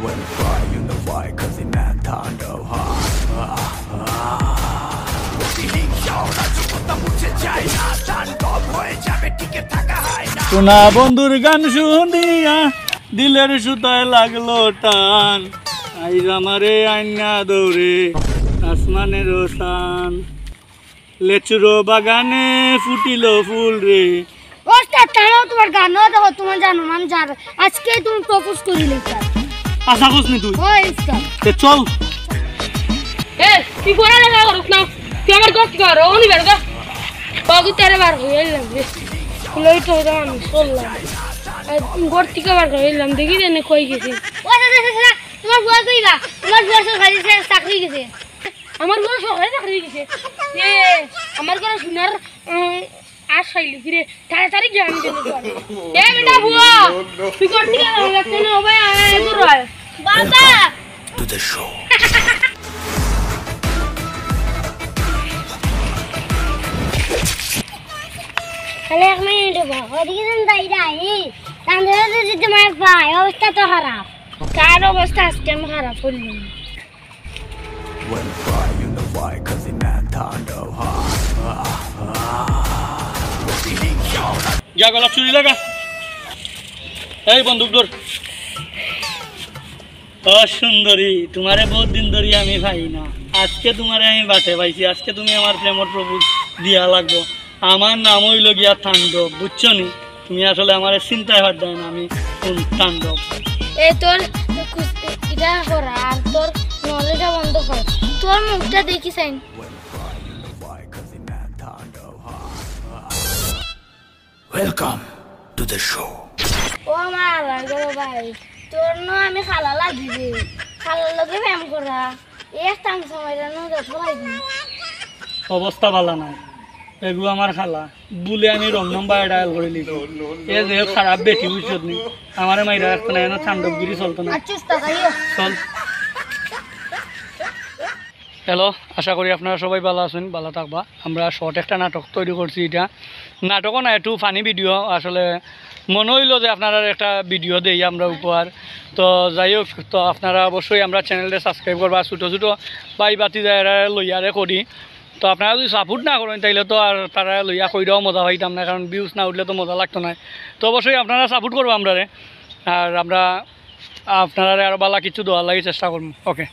When fire in the fire, cause in that thunder, শোনা বন্ধুর গান শুনিয়া দিলের সুতায় লাগলো টান আইজ আমারে আইনা দৌড়ে আসমানের টান লেচুরো বাগানে ফুটিল ফুল রে ওস্তাদ তাহলে তোমার গান দেখো তোমার জানো মান যাবে আজকে তুমি প্রপোজ করিলে আশা করছিস তুই ওই ওস্তাদ চল এ কি পড়া লেখা করছ না তুই আমার কষ্ট কর ওনি বেরগা বাগু তেরে বার হইলাম রে লই তো দাম চললাম ঘর থেকে বার হইলাম দেখি না কই গেছে ও দাদা তোমার বুয়া কইবা তোমার বুয়া সরকারি চাকরি গেছে আমার বুয়া সরকারি চাকরি গেছে এ আমার ঘরে সোনার আশাইলি ফিরে তাড়াতাড়ি জানি দেব এ বেটা বুয়া তুই ঘর থেকে লাগতে না ভাই দূর হয় বাবা to the show খালি এক মিনিট ওদিকে যেন দাঁড়িয়ে তাহলে যদি তোমার ভাই অবস্থা তো খারাপ কার অবস্থা আজকে আমি খারাপ করলাম when fire in the fire cause in that thunder যা গলা চুরি লাগা এই বন্দুক ধর ও সুন্দরী তোমারে বহুত দিন ধরে আমি ভাই না আজকে তোমারে আমি বাটে পাইছি আজকে তুমি আমার প্রেমর প্রপোজ দিয়া লাগবো আমার নাম হইল গিয়া তাণ্ডব বুঝছো নি তুমি আসলে আমার চিন্তায় হাত দেয় না আমি কোন তাণ্ডব এই তোর এটা করা আর তোর নলেজটা বন্ধ কর তোর মুখটা দেখি সাইন ওয়েলকাম টু দ্য শো ও আমার লাগো ভাই তোর ন আমি খালা লাগিবে খালার লগে প্রেম করা এক টাইম সময়টা ন ধলাই দিই অবস্থা ভালো নাই এগু আমার খালা বলে আমি রং নম্বর ডায়াল করে লিখি এ যে খারাপ বেটি বুঝছো নি আমার মাইরা রাখতো না এনে তাণ্ডবগিরি চলতো না চল হ্যালো আশা করি আপনারা সবাই ভালো আছেন ভালো থাকবা আমরা শর্ট একটা নাটক তৈরি করছি এটা নাটকও না একটু ফানি ভিডিও আসলে মনে হইলো যে আপনারা একটা ভিডিও দেই আমরা উপহার তো যাই হোক তো আপনারা অবশ্যই আমরা চ্যানেলটা সাবস্ক্রাইব করবা ছোটো ছোটো বাই বাতি যায় লইয়ারে করি তো আপনারা যদি সাপোর্ট না করেন তাইলে তো আর তারা লইয়া কইরাও মজা হইতাম না কারণ ভিউজ না উঠলে তো মজা লাগতো না তো অবশ্যই আপনারা সাপোর্ট করবো আমরারে আর আমরা আপনারা আরও ভালো কিছু দেওয়ার লাগে চেষ্টা করবো ওকে